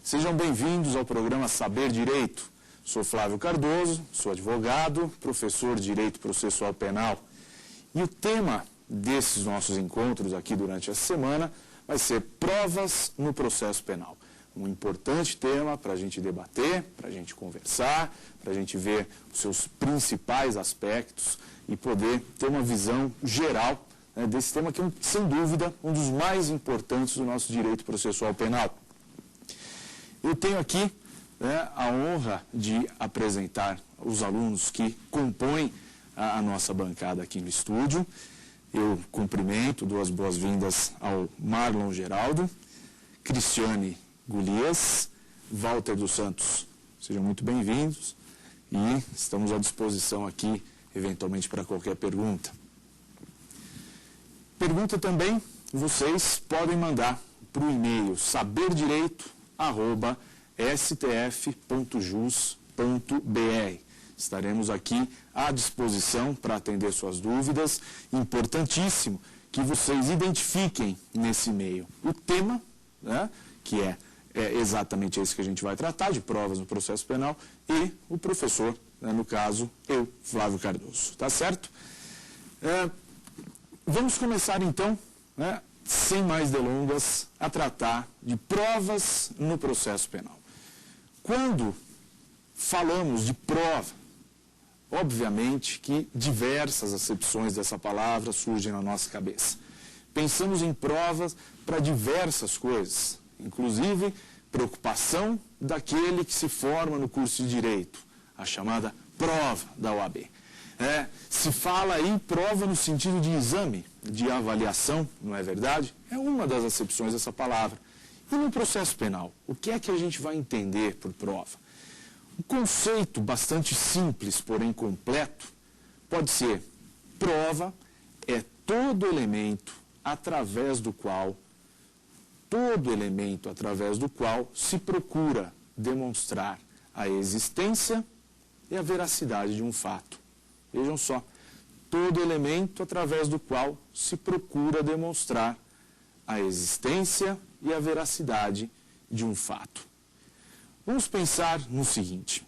Sejam bem-vindos ao programa Saber Direito. Sou Flávio Cardoso, sou advogado, professor de Direito Processual Penal. E o tema desses nossos encontros aqui durante essa semana vai ser provas no processo penal. Um importante tema para a gente debater, para a gente conversar, para a gente ver os seus principais aspectos e poder ter uma visão geral desse tema que é, sem dúvida, um dos mais importantes do nosso direito processual penal. Eu tenho aqui a honra de apresentar os alunos que compõem a nossa bancada aqui no estúdio. Eu cumprimento, dou as boas-vindas ao Marlon Geraldo, Cristiane Golias, Walter dos Santos. Sejam muito bem-vindos e estamos à disposição aqui, eventualmente, para qualquer pergunta. Pergunta também, vocês podem mandar para o e-mail saberdireito@stf.jus.br. Estaremos aqui à disposição para atender suas dúvidas. Importantíssimo que vocês identifiquem nesse e-mail o tema, que é exatamente esse que a gente vai tratar, de provas no processo penal, e o professor, no caso, eu, Flávio Cardoso. Tá certo? Vamos começar, então, sem mais delongas, a tratar de provas no processo penal. Quando falamos de prova, obviamente que diversas acepções dessa palavra surgem na nossa cabeça. Pensamos em provas para diversas coisas, inclusive preocupação daquele que se forma no curso de Direito, a chamada prova da OAB. Se fala aí prova no sentido de exame, de avaliação, não é verdade? É uma das acepções dessa palavra. E no processo penal, o que é que a gente vai entender por prova? Um conceito bastante simples, porém completo, pode ser: prova é todo elemento através do qual se procura demonstrar a existência e a veracidade de um fato. Vejam só, todo elemento através do qual se procura demonstrar a existência e a veracidade de um fato. Vamos pensar no seguinte: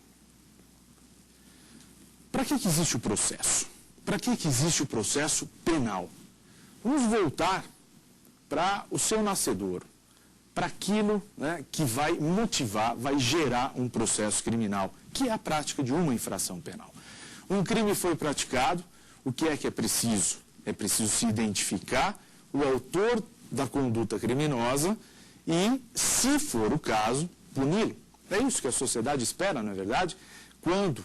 para que existe o processo? Para que existe o processo penal? Vamos voltar para o seu nascedouro, para aquilo que vai motivar, vai gerar um processo criminal, que é a prática de uma infração penal. Um crime foi praticado, o que é preciso? É preciso se identificar o autor da conduta criminosa e, se for o caso, puni-lo. É isso que a sociedade espera, não é verdade? Quando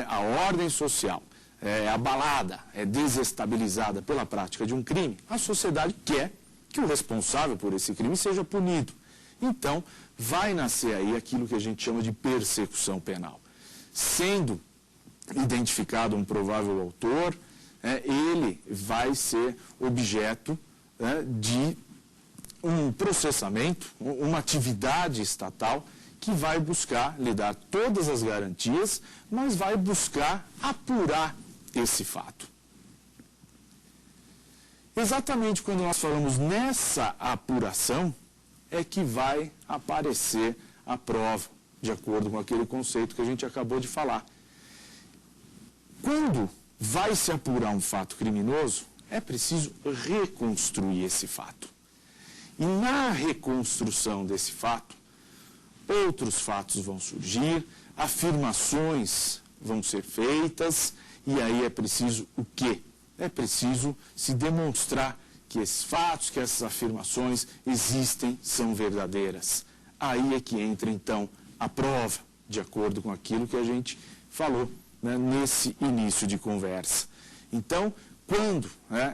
a ordem social é abalada, é desestabilizada pela prática de um crime, a sociedade quer que o responsável por esse crime seja punido. Então, vai nascer aí aquilo que a gente chama de persecução penal. Sendo identificado um provável autor, ele vai ser objeto de um processamento, uma atividade estatal que vai buscar lhe dar todas as garantias, mas vai buscar apurar esse fato. Exatamente quando nós falamos nessa apuração, é que vai aparecer a prova, de acordo com aquele conceito que a gente acabou de falar. Quando vai se apurar um fato criminoso, é preciso reconstruir esse fato. E na reconstrução desse fato, outros fatos vão surgir, afirmações vão ser feitas, e aí é preciso o quê? É preciso se demonstrar que esses fatos, que essas afirmações existem, são verdadeiras. Aí é que entra, então, a prova, de acordo com aquilo que a gente falou nesse início de conversa. Então, quando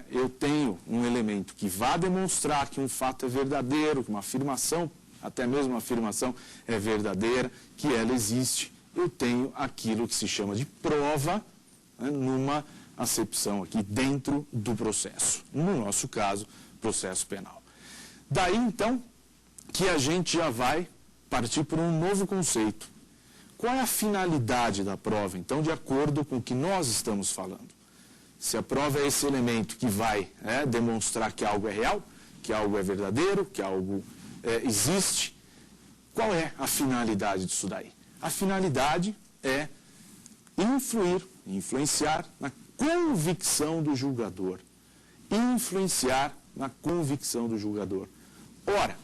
eu tenho um elemento que vá demonstrar que um fato é verdadeiro, que uma afirmação, até mesmo uma afirmação é verdadeira, que ela existe, eu tenho aquilo que se chama de prova, numa acepção aqui dentro do processo. No nosso caso, processo penal. Daí, então, que a gente já vai partir por um novo conceito. Qual é a finalidade da prova, então, de acordo com o que nós estamos falando? Se a prova é esse elemento que vai demonstrar que algo é real, que algo é verdadeiro, que algo existe, qual é a finalidade disso daí? A finalidade é influenciar na convicção do julgador. Influenciar na convicção do julgador. Ora,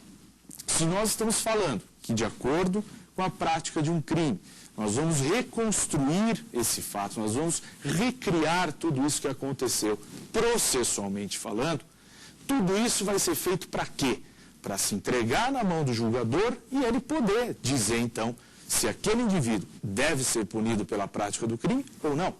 se nós estamos falando que, de acordo com a prática de um crime, nós vamos reconstruir esse fato, nós vamos recriar tudo isso que aconteceu, processualmente falando, tudo isso vai ser feito para quê? Para se entregar na mão do julgador e ele poder dizer, então, se aquele indivíduo deve ser punido pela prática do crime ou não.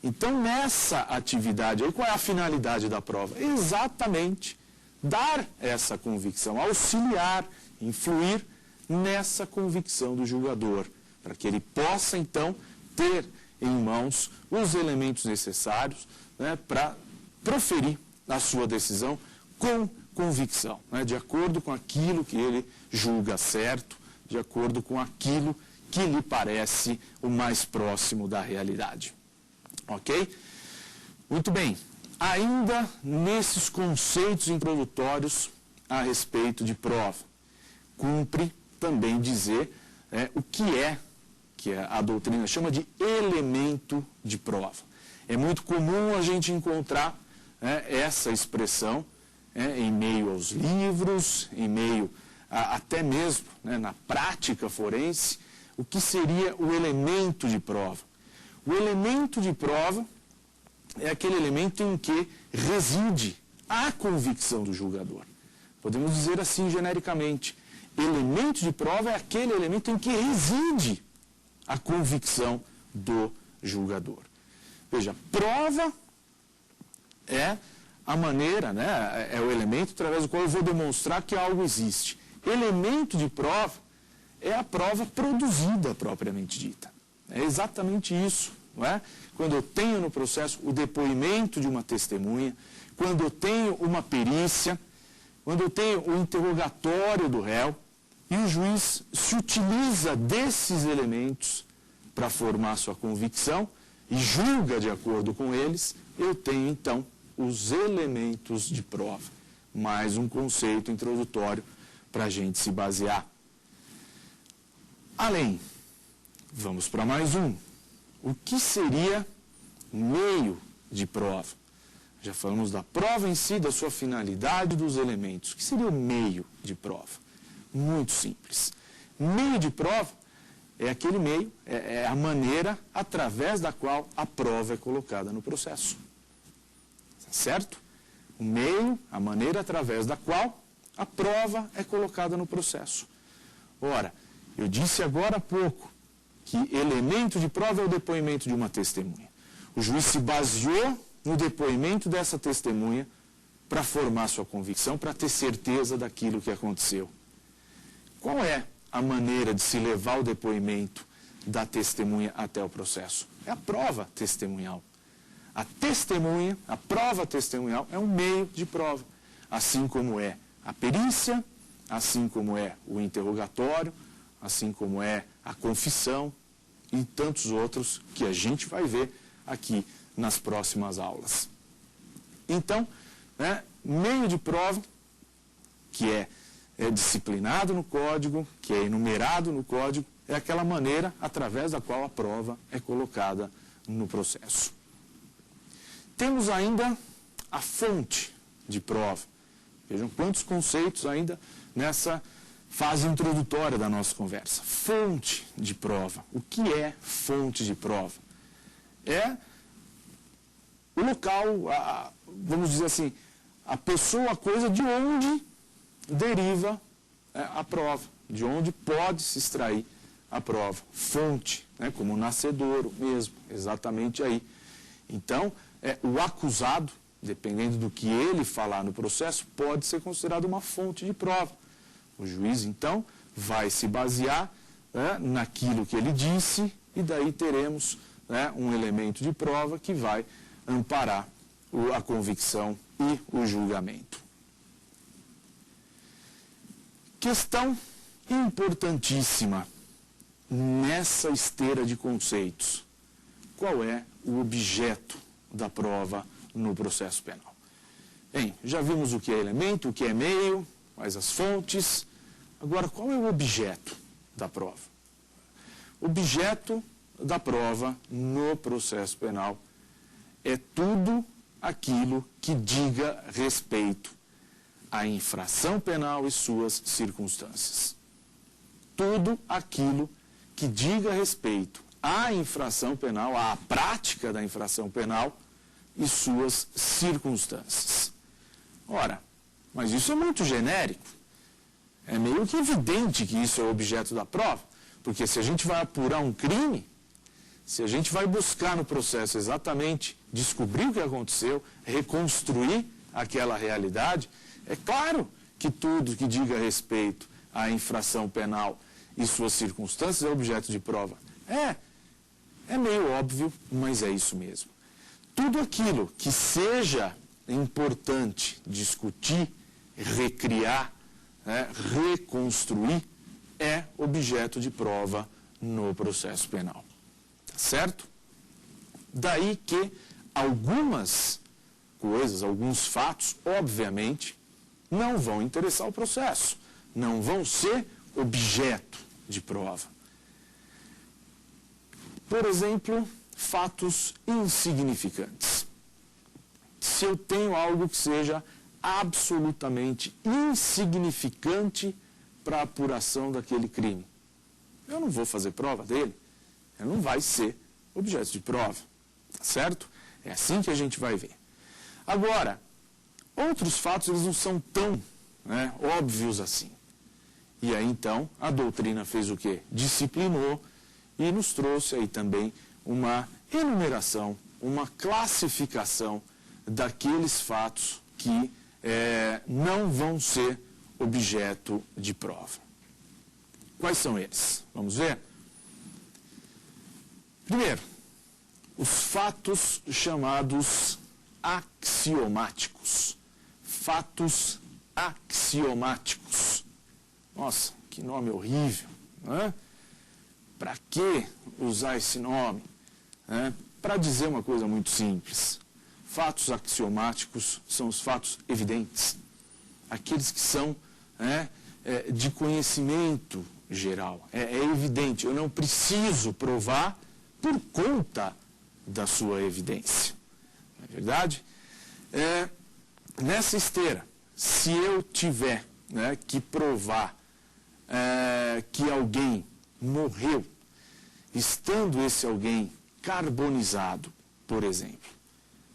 Então, nessa atividade aí, qual é a finalidade da prova? Exatamente dar essa convicção, auxiliar, influir nessa convicção do julgador, para que ele possa, então, ter em mãos os elementos necessários, né, para proferir a sua decisão com convicção, né, de acordo com aquilo que ele julga certo, de acordo com aquilo que lhe parece o mais próximo da realidade. Ok? Muito bem. Ainda nesses conceitos introdutórios a respeito de prova, cumpre também dizer o que a doutrina chama de elemento de prova. É muito comum a gente encontrar essa expressão em meio aos livros, em meio até mesmo na prática forense, o que seria o elemento de prova. O elemento de prova é aquele elemento em que reside a convicção do julgador. Podemos dizer assim genericamente, elemento de prova é aquele elemento em que reside a convicção do julgador. Veja, prova é a maneira, é o elemento através do qual eu vou demonstrar que algo existe. Elemento de prova é a prova produzida propriamente dita. É exatamente isso, não é? Quando eu tenho no processo o depoimento de uma testemunha, quando eu tenho uma perícia, quando eu tenho o interrogatório do réu, e o juiz se utiliza desses elementos para formar sua convicção e julga de acordo com eles, eu tenho então os elementos de prova. Mais um conceito introdutório para a gente se basear. Além, vamos para mais um. O que seria meio de prova? Já falamos da prova em si, da sua finalidade, dos elementos. O que seria o meio de prova? Muito simples. Meio de prova é aquele meio, é a maneira através da qual a prova é colocada no processo. Certo? O meio, a maneira através da qual a prova é colocada no processo. Ora, eu disse agora há pouco que elemento de prova é o depoimento de uma testemunha. O juiz se baseou no depoimento dessa testemunha para formar sua convicção, para ter certeza daquilo que aconteceu. Qual é a maneira de se levar o depoimento da testemunha até o processo? É a prova testemunhal. A testemunha, a prova testemunhal é um meio de prova, assim como é a perícia, assim como é o interrogatório, assim como é a confissão e tantos outros que a gente vai ver aqui nas próximas aulas. Então, meio de prova, que é disciplinado no código, que é enumerado no código, é aquela maneira através da qual a prova é colocada no processo. Temos ainda a fonte de prova. Vejam quantos conceitos ainda nessa fase introdutória da nossa conversa. Fonte de prova. O que é fonte de prova? É o local, vamos dizer assim, a pessoa, a coisa de onde deriva a prova, de onde pode se extrair a prova. Fonte, como o nascedouro mesmo, exatamente aí. Então, o acusado, dependendo do que ele falar no processo, pode ser considerado uma fonte de prova. O juiz, então, vai se basear naquilo que ele disse e daí teremos um elemento de prova que vai amparar a convicção e o julgamento. Questão importantíssima nessa esteira de conceitos. Qual é o objeto da prova no processo penal? Bem, já vimos o que é elemento, o que é meio, quais as fontes, Agora, qual é o objeto da prova? O objeto da prova no processo penal é tudo aquilo que diga respeito à infração penal e suas circunstâncias. Tudo aquilo que diga respeito à infração penal, à prática da infração penal e suas circunstâncias. Ora, mas isso é muito genérico. É meio que evidente que isso é o objeto da prova, porque se a gente vai apurar um crime, se a gente vai buscar no processo exatamente descobrir o que aconteceu, reconstruir aquela realidade, é claro que tudo que diga respeito à infração penal e suas circunstâncias é objeto de prova. É meio óbvio, mas é isso mesmo. Tudo aquilo que seja importante discutir, recriar, reconstruir, é objeto de prova no processo penal. Tá certo? Daí que algumas coisas, alguns fatos, obviamente, não vão interessar o processo, não vão ser objeto de prova. Por exemplo, fatos insignificantes. Se eu tenho algo que seja absolutamente insignificante para a apuração daquele crime, eu não vou fazer prova dele, ele não vai ser objeto de prova, tá certo? É assim que a gente vai ver. Agora, outros fatos eles não são tão óbvios assim. E aí então a doutrina fez o quê? Disciplinou e nos trouxe aí também uma enumeração, uma classificação daqueles fatos que não vão ser objeto de prova. Quais são eles? Vamos ver? Primeiro, os fatos chamados axiomáticos. Fatos axiomáticos. Nossa, que nome horrível, não é? Para que usar esse nome? Para dizer uma coisa muito simples. Fatos axiomáticos são os fatos evidentes. Aqueles que são de conhecimento geral. É evidente, eu não preciso provar por conta da sua evidência. Não é verdade? Nessa esteira, se eu tiver que provar que alguém morreu, estando esse alguém carbonizado, por exemplo,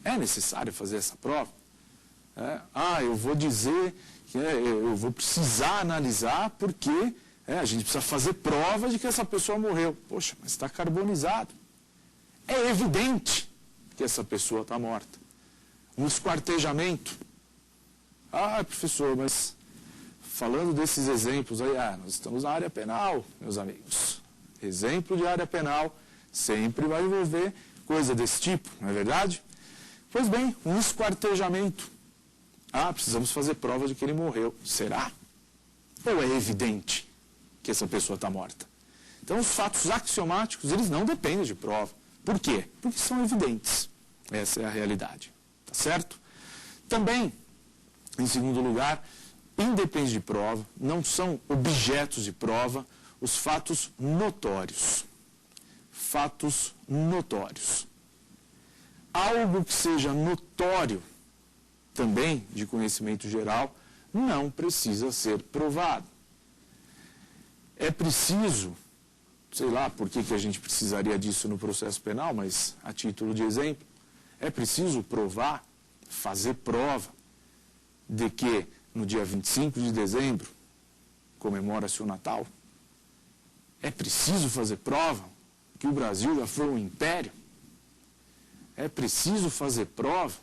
é necessário fazer essa prova? Eu vou dizer que eu vou precisar analisar porque a gente precisa fazer prova de que essa pessoa morreu. Poxa, mas está carbonizado. É evidente que essa pessoa está morta. Um esquartejamento. Professor, mas falando desses exemplos aí, nós estamos na área penal, meus amigos. Exemplo de área penal sempre vai envolver coisa desse tipo, não é verdade? Pois bem, um esquartejamento. Precisamos fazer prova de que ele morreu. Será? Ou é evidente que essa pessoa está morta? Então, os fatos axiomáticos, eles não dependem de prova. Por quê? Porque são evidentes. Essa é a realidade. Tá certo? Também, em segundo lugar, independe de prova, não são objetos de prova, os fatos notórios. Fatos notórios. Algo que seja notório, também de conhecimento geral, não precisa ser provado. É preciso, sei lá por que a gente precisaria disso no processo penal, mas a título de exemplo, é preciso provar, fazer prova de que no dia 25 de dezembro comemora-se o Natal? É preciso fazer prova que o Brasil já foi um império? É preciso fazer prova